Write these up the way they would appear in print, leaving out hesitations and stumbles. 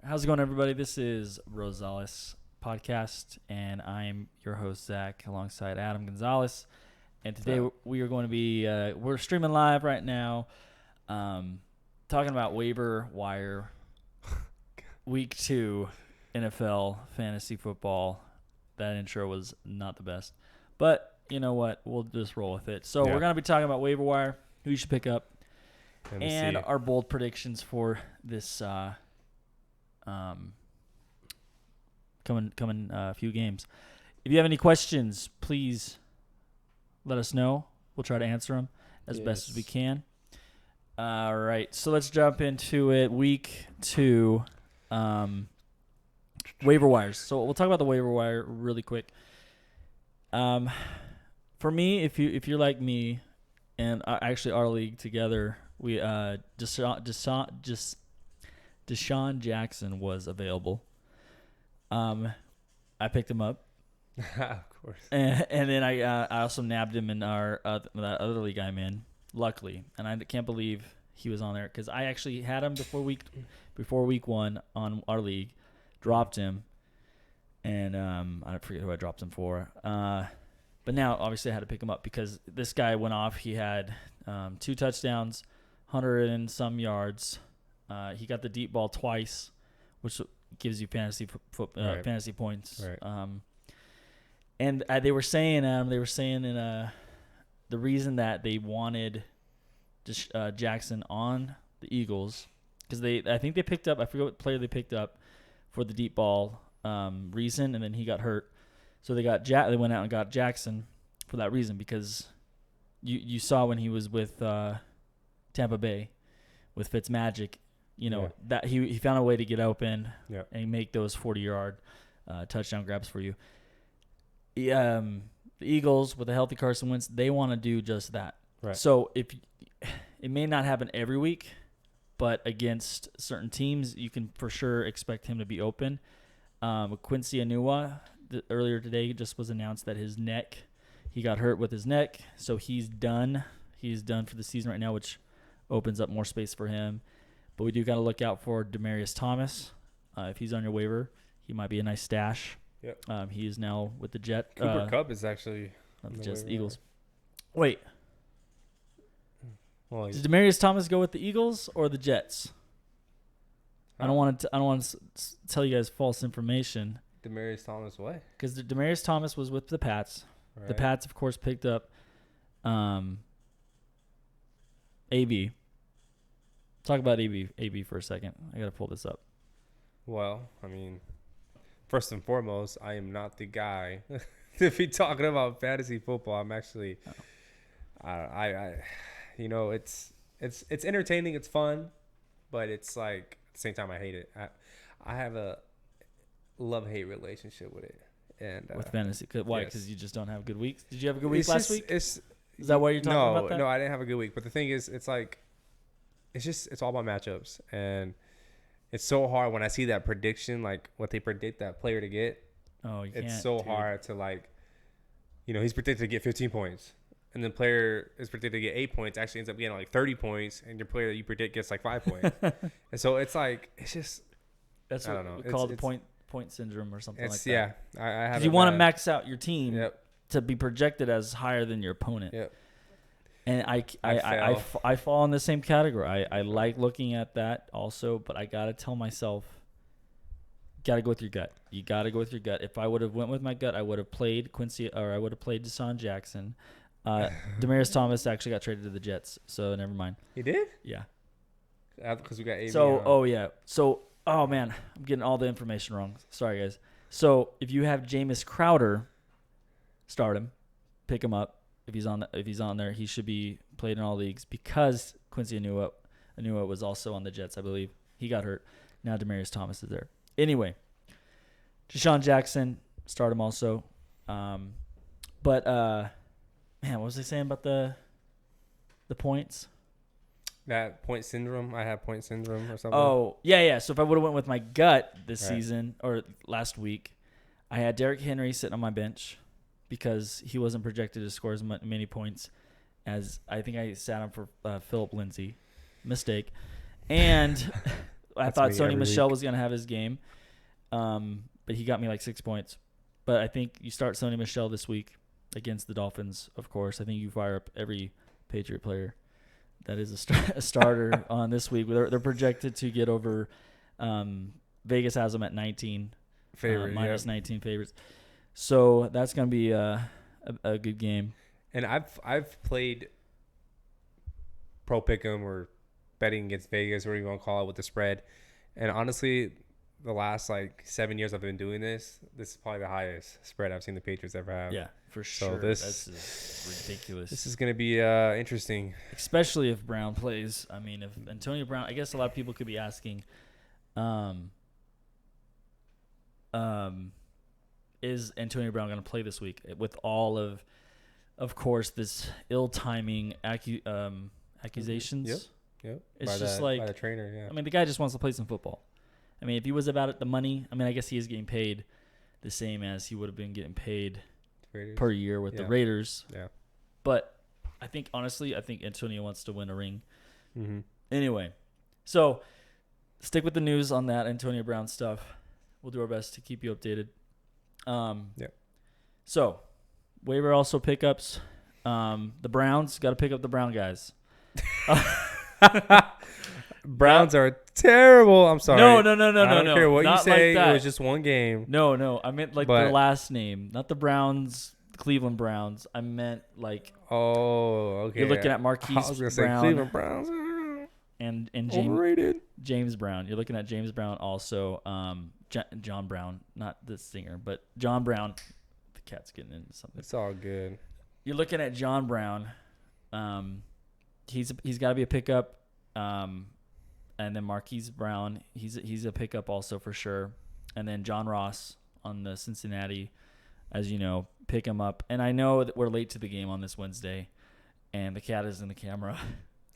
How's it going, everybody? This is BROzalez podcast, and I'm your host, Zach, alongside Adam Gonzalez. And today we are going to be, we're streaming live right now, talking about Waiver Wire Week 2 NFL Fantasy Football. That intro was not the best, but you know what? We'll just roll with it. So we're going to be talking about Waiver Wire, who you should pick up, and our bold predictions for this coming few games. If you have any questions, please let us know. We'll try to answer them as best as we can. All right, so let's jump into it. Week 2, waiver wires. So we'll talk about the waiver wire really quick. For me, if you're like me, and actually our league together, we Deshaun Jackson was available. I picked him up. Of course. And then I also nabbed him in our that other league I'm in, luckily. And I can't believe he was on there because I actually had him before week 1 on our league, dropped him, and I forget who I dropped him for. But now obviously I had to pick him up because this guy went off. He had 2 touchdowns, 100 and some yards. He got the deep ball twice, which gives you fantasy fantasy points. Right. And they were saying in the reason that they wanted Jackson on the Eagles because I think they picked up, I forget what player they picked up for the deep ball reason, and then he got hurt, so they went out and got Jackson for that reason because you saw when he was with Tampa Bay with Fitzmagic. That he found a way to get open and make those 40-yard touchdown grabs for you. The Eagles, with a healthy Carson Wentz, they want to do just that. Right. So it may not happen every week, but against certain teams, you can for sure expect him to be open. Quincy Enunwa, earlier today, just was announced that he got hurt with his neck, so he's done. He's done for the season right now, which opens up more space for him. But we do got to look out for Demaryius Thomas. If he's on your waiver, he might be a nice stash. Yep. He is now with the Jet. Cooper Kupp is actually just the Eagles. Wait. Well, Does Demaryius Thomas go with the Eagles or the Jets? I don't want to tell you guys false information. Demaryius Thomas what? Because Demaryius Thomas was with the Pats. Right. The Pats, of course, picked up AB. Talk about AB for a second. I got to pull this up. Well, I mean, first and foremost, I am not the guy to be talking about fantasy football. I'm actually, it's entertaining, it's fun, but it's like at the same time I hate it. I have a love-hate relationship with it. And with fantasy, why? Yes. Because you just don't have good weeks. Did you have a good week last week? Is that why you're talking about that? No, I didn't have a good week. But the thing is, it's like, it's all about matchups, and it's so hard when I see that prediction, like what they predict that player to get. Oh, it's so hard to he's predicted to get 15 points, and the player is predicted to get 8 points. Actually, ends up getting like 30 points, and your player that you predict gets like 5 points. And so it's like that's what we call the point syndrome or something like that. Yeah, I have. Because you want to max out your team Yep. to be projected as higher than your opponent. Yep. And I fall in the same category. I like looking at that also, but I gotta tell myself, gotta go with your gut. You gotta go with your gut. If I would have went with my gut, I would have played Quincy, or I would have played Deshaun Jackson. Demaryius Thomas actually got traded to the Jets, so never mind. He did? Yeah. Because we got AB. Oh man, I'm getting all the information wrong. Sorry guys. So if you have Jameis Crowder, start him, pick him up. If he's on there, he should be played in all leagues because Quincy Enunwa was also on the Jets, I believe. He got hurt. Now Demaryius Thomas is there. Anyway, Deshaun Jackson, start him also. Man, what was I saying about the points? That point syndrome. I have point syndrome or something. Oh, yeah. So if I would have went with my gut this season or last week, I had Derrick Henry sitting on my bench because he wasn't projected to score as many points as I think I sat him for Philip Lindsay. Mistake. And I thought Sony Michel was gonna have his game, but he got me like 6 points. But I think you start Sony Michel this week against the Dolphins. Of course, I think you fire up every Patriot player that is a starter on this week. They're projected to get over. Vegas has them at 19, minus 19 favorites. So that's gonna be a good game. And I've played pro pick'em or betting against Vegas, whatever you want to call it, with the spread. And honestly, the last like 7 years I've been doing this is probably the highest spread I've seen the Patriots ever have. Yeah, for sure. So this is ridiculous. This is going to be interesting. Especially if Brown plays. I mean, if Antonio Brown, I guess a lot of people could be asking, is Antonio Brown going to play this week with all of course, this ill-timing accusations? Yep. It's just like by the trainer. Yeah. I mean, the guy just wants to play some football. I mean, if he was about it, the money. I mean, I guess he is getting paid the same as he would have been getting paid per year with the Raiders. Yeah. But honestly, I think Antonio wants to win a ring. Mm-hmm. Anyway, so stick with the news on that Antonio Brown stuff. We'll do our best to keep you updated. So, waiver also pickups. The Browns got to pick up the Brown guys. Browns are terrible. I'm sorry. No. I don't care what Not you say. like that. It was just one game. No. I meant like the last name, not the Browns, Cleveland Browns. I meant like. Oh, okay. You're looking at Marquise Brown. I was gonna say Cleveland Browns. And Overrated. James Brown. You're looking at James Brown also. John Brown, not the singer, but John Brown. The cat's getting into something. It's all good. You're looking at John Brown. He's got to be a pickup. And then Marquise Brown, he's a pickup also for sure. And then John Ross on the Cincinnati, as you know, pick him up. And I know that we're late to the game on this Wednesday, and the cat is in the camera.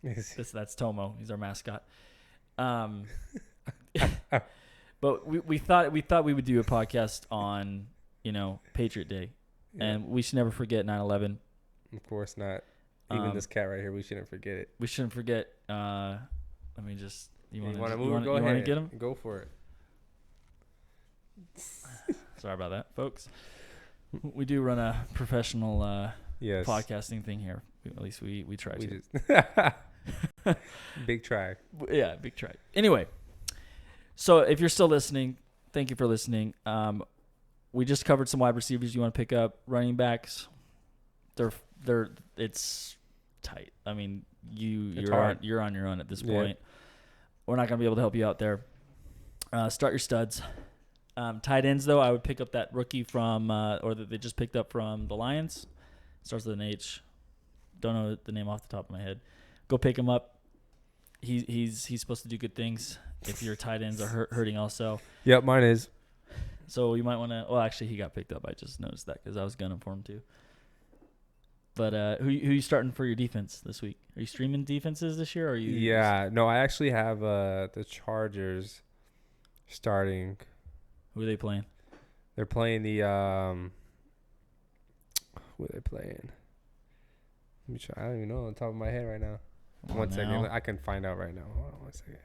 That's Tomo. He's our mascot. But we thought we would do a podcast on, Patriot Day, and we should never forget 9/11. Of course not. Even this cat right here, we shouldn't forget it. We shouldn't forget. Let me just. You want to move? Go ahead. You want to get him? Go for it. Sorry about that, folks. We do run a professional podcasting thing here. At least we try to. Big try. Yeah, big try. Anyway, so if you're still listening, thank you for listening. We just covered some wide receivers you want to pick up. Running backs, it's tight. I mean, you're on your own at this point. We're not gonna be able to help you out there. Start your studs. Tight ends though, I would pick up that rookie from or that they just picked up from the Lions. Starts with an H. Don't know the name off the top of my head. Go pick him up. He's supposed to do good things. If your tight ends are hurting also. Yep, mine is. So you might want to. Well, actually, he got picked up. I just noticed that because I was gunning for him too. But who you starting for your defense this week? Are you streaming defenses this year? Or are you? Yeah, no, I actually have the Chargers starting. Who are they playing? They're playing the who are they playing? Let me try. I don't even know on top of my head right now. One second, I can find out right now. Hold on 1 second.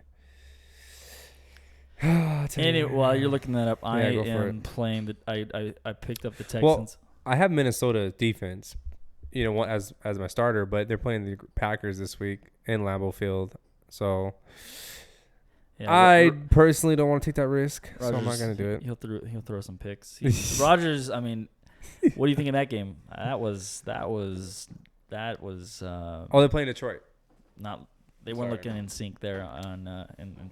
Anyway, while you're looking that up, I am playing the. I picked up the Texans. Well, I have Minnesota defense, as my starter, but they're playing the Packers this week in Lambeau Field, so I personally don't want to take that risk, so I'm not gonna do it. He'll throw some picks. Rodgers, I mean, what do you think of that game? That was. Oh, they're playing Detroit. They weren't looking in sync there on in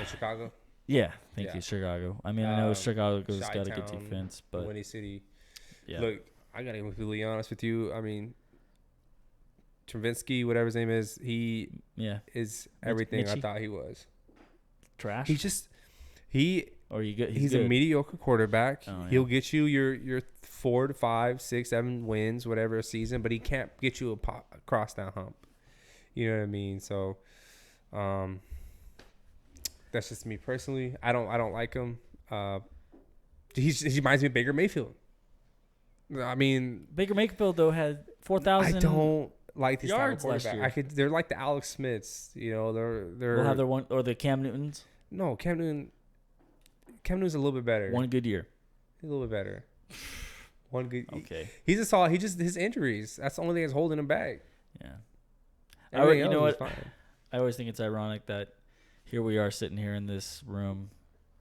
Chicago. Yeah, thank you, Chicago. I mean, I know Chicago's got a good Chi-town, defense, but Windy City. Yeah. Look, I gotta be completely honest with you. I mean, Travinsky, whatever his name is, he is everything I thought he was. Trash. He's He's a mediocre quarterback. Oh, yeah. He'll get you your 4 to 5, 6, 7 wins, whatever a season, but he can't get you across that hump. You know what I mean? So, that's just me personally. I don't like him. He reminds me of Baker Mayfield. I mean, Baker Mayfield though had 4,000. like these type of yards last quarterback. year. They're like the Alex Smiths. They're We'll have their one or the Cam Newtons. no Cam Newton. Cam Newton's a little bit better. One good year. He's a little bit better. One good. Okay. He's a solid. He just his injuries. That's the only thing that's holding him back. Yeah. Everything You know else what? is fine. I always think it's ironic that here we are sitting here in this room,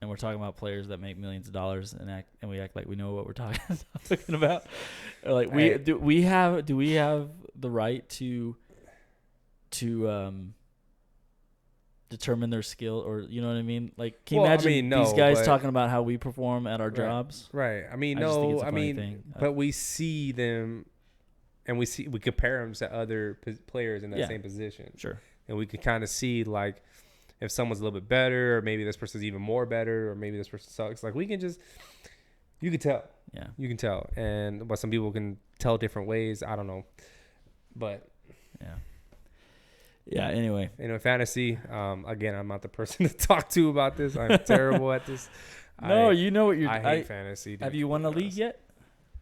and we're talking about players that make millions of dollars, and we act like we know what we're talking about. Or like do we have the right to determine their skill, or you know what I mean? Like, can you imagine these guys talking about how we perform at our jobs? Right. I mean, but we see them, and we compare them to other players in that same position. Sure. And we can kind of see like if someone's a little bit better, or maybe this person's even more better, or maybe this person sucks. Like you can tell. Yeah. You can tell, but some people can tell different ways. I don't know, but yeah. Yeah. Anyway, fantasy. Again, I'm not the person to talk to about this. I'm terrible at this. No, you know what you're. I hate fantasy. Have you won a league yet?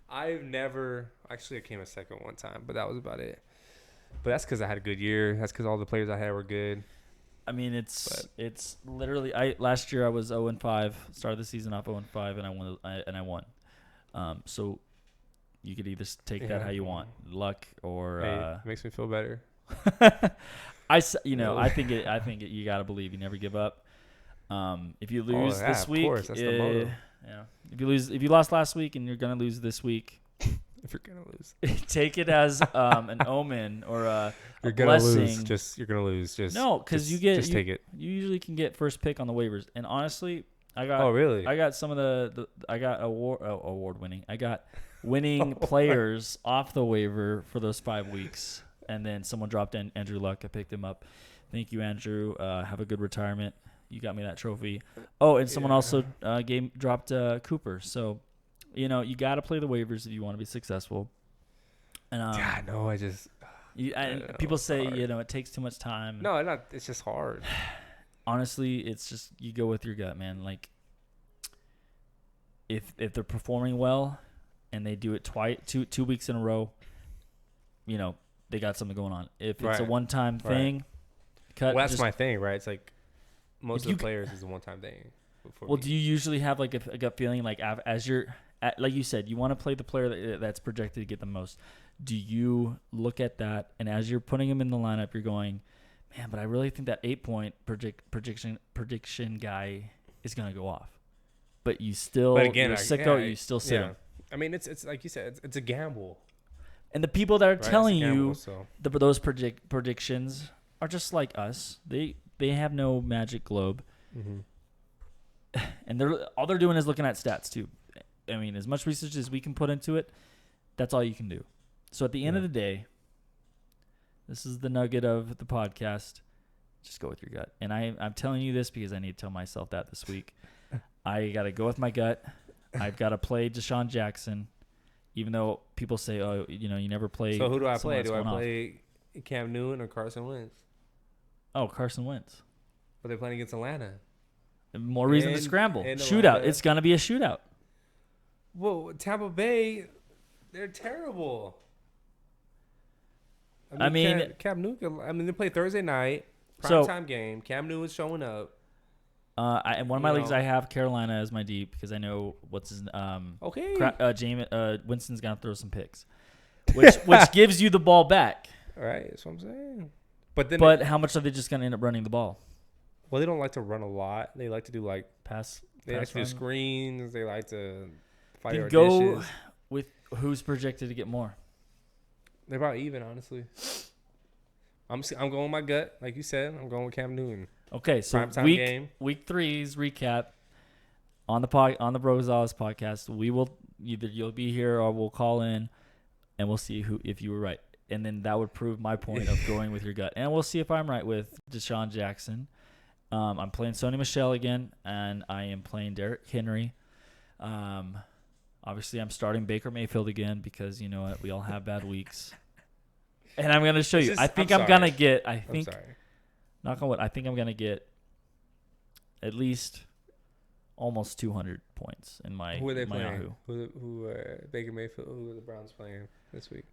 I've never. Actually, I came a second one time, but that was about it. But that's because I had a good year. That's because all the players I had were good. I mean, it's literally. Last year I was 0-5. Started the season off 0-5, and I won. So you could either take that how you want, luck or. It makes me feel better. I think you gotta believe. You never give up. If you lose this week, of course, that's the motto. Yeah. If you lost last week and you're gonna lose this week. If you're gonna lose, take it as an omen or a you're gonna blessing. You're gonna lose. No, because take it. You usually can get first pick on the waivers, and honestly, I got. Oh really? I got some of I got award winning. I got winning players off the waiver for those 5 weeks, and then someone dropped in Andrew Luck. I picked him up. Thank you, Andrew. Have a good retirement. You got me that trophy. Oh, and someone also dropped Cooper. So. You got to play the waivers if you want to be successful. And I just. People say it takes too much time. No, not. It's just hard. Honestly, it's just you go with your gut, man. Like, if they're performing well, and they do it two weeks in a row, they got something going on. If it's a one-time thing, cut. Well, that's my thing, right? It's like most of the players is a one-time thing. Do you usually have like a gut feeling, like as you're, like you said, you want to play the player that's projected to get the most? Do you look at that, and as you're putting him in the lineup, you're going, man, but I really think that 8-point prediction guy is gonna go off, but you still, you're sicko, you still sit him. I mean, it's like you said, it's a gamble. And the people that are telling you those predictions are just like us. They have no magic globe. Mm-hmm. And all they're doing is looking at stats too. I mean, as much research as we can put into it, that's all you can do. So at the end of the day, this is the nugget of the podcast. Just go with your gut. And I'm telling you this because I need to tell myself that this week. I got to go with my gut. I've got to play Deshaun Jackson, even though people say, oh, you never play. So who do I play? Do I play Cam Newton or Carson Wentz? Oh, Carson Wentz. But they're playing against Atlanta. More reason to scramble. Shootout. It's going to be a shootout. Well, Tampa Bay, they're terrible. Cam Newton. They play Thursday night, primetime game. Cam Newton's showing up. In one of my leagues, I have Carolina as my deep because I know Winston's going to throw some picks, which gives you the ball back. All right, that's what I'm saying. But how much are they just going to end up running the ball? Well, they don't like to run a lot. They like to do pass. They like to do screens. They like to fight our go dishes. With who's projected to get more. They're about even, honestly. I'm going with my gut, like you said. I'm going with Cam Newton. Okay, so week 3's recap on the BROzalez podcast. We will you'll be here or we'll call in, and we'll see if you were right, and then that would prove my point of going with your gut, and we'll see if I'm right with Deshaun Jackson. I'm playing Sony Michel again, and I am playing Derrick Henry. Obviously, I'm starting Baker Mayfield again because you know what? We all have bad weeks. And I'm going to show you. I think I'm going to get, knock on wood, I think I'm going to get at least almost 200 points in my Who are they playing? Yahoo. Who Baker Mayfield, who are the Browns playing this week?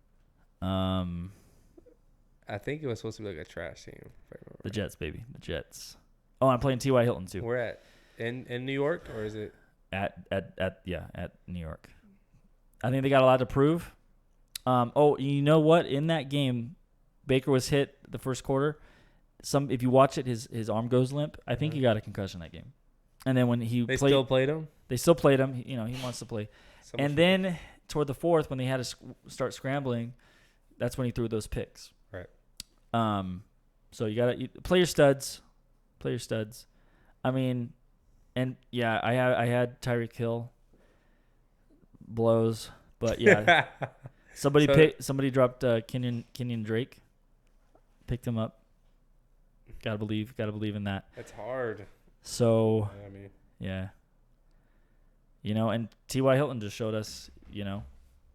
I think it was supposed to be like a trash team. If I remember The right. Jets, baby. The Jets. Oh, I'm playing T.Y. Hilton too. We're at in New York, or is it? At New York. I think they got a lot to prove. You know what? In that game, Baker was hit the first quarter. If you watch it, his arm goes limp. I think he got a concussion that game. And then when They still played him. they still played him. He wants to play. So much And then toward the fourth, when they had to start scrambling, that's when he threw those picks. Right. So you gotta play your studs. Play your studs. I mean, and yeah, I had Tyreek Hill blows, but yeah, somebody dropped Kenyon Drake, picked him up. Gotta believe in that. That's hard. So I mean, yeah, and T.Y. Hilton just showed us,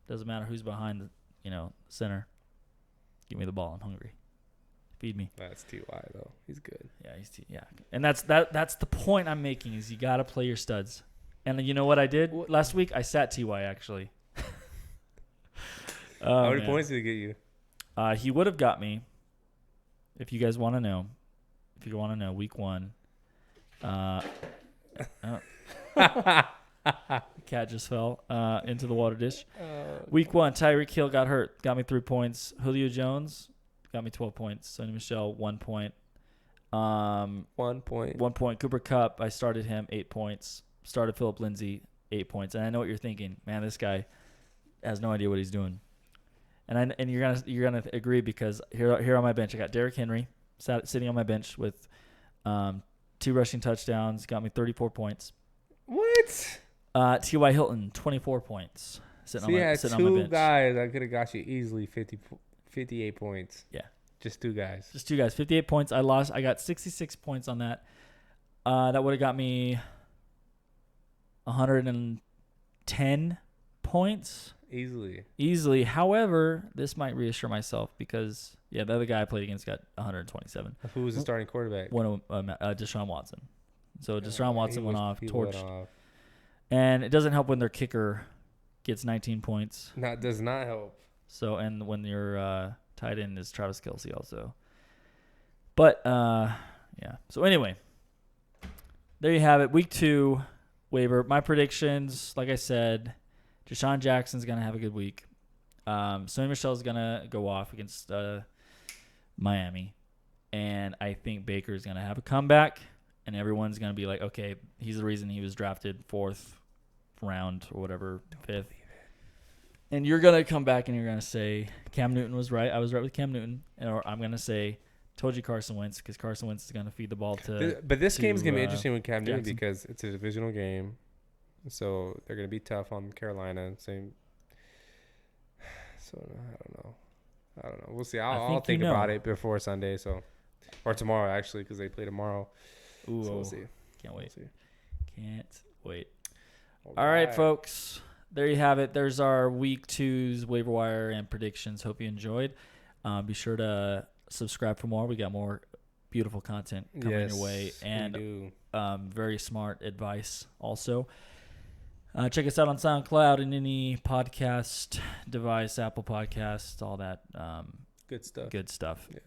doesn't matter who's behind the, center. Give me the ball. I'm hungry. Feed me. that's T.Y. though. He's good. Yeah, and that's the point I'm making is you gotta play your studs. And you know what I did last week? I sat T.Y. actually. How many points did he get you? He would have got me. If you guys want to know, week 1. Cat just fell into the water dish. Week 1, Tyreek Hill got hurt. Got me 3 points. Julio Jones got me 12 points. Sonny Michel, 1 point. 1 point. 1 point. Cooper Kupp, I started him, 8 points. Started Phillip Lindsay, 8 points. And I know what you're thinking. Man, this guy has no idea what he's doing. And you're gonna agree because here on my bench I got Derrick Henry sitting on my bench with 2 rushing touchdowns. Got me 34 points. What? T.Y. Hilton, 24 points. Sitting on my bench. Two guys I could have got you easily 58 points. Yeah. Just 2 guys. 58 points. I got 66 points on that. That would have got me 110 points. Easily. However, this might reassure myself because, the other guy I played against got 127. Who was the starting quarterback? Deshaun Watson. So Deshaun Watson went off, torched. Went off. And it doesn't help when their kicker gets 19 points. That does not help. So, and when your tight end is Travis Kelce also. But, yeah. So, anyway, there you have it. Week 2, waiver. My predictions, like I said, Deshaun Jackson's going to have a good week. Sonny Michel's going to go off against Miami. And I think Baker's going to have a comeback. And everyone's going to be like, okay, he's the reason he was drafted 4th round or whatever, 5th. And you're going to come back and you're going to say Cam Newton was right. I was right with Cam Newton. Or I'm going to say, told you Carson Wentz, because Carson Wentz is going to feed the ball to But this game's going to be interesting with Cam Newton Jackson. because it's a divisional game. So they're going to be tough on Carolina. So I don't know. We'll see. I'll think about it before Sunday. Or tomorrow, actually, because they play tomorrow. Ooh, so we'll see. Can't wait. Can't wait. All right, folks. There you have it. There's our week 2's waiver wire and predictions. Hope you enjoyed. Be sure to subscribe for more. We got more beautiful content coming your way, and very smart advice also. Check us out on SoundCloud and any podcast device, Apple Podcasts, all that good stuff. Good stuff. Yeah.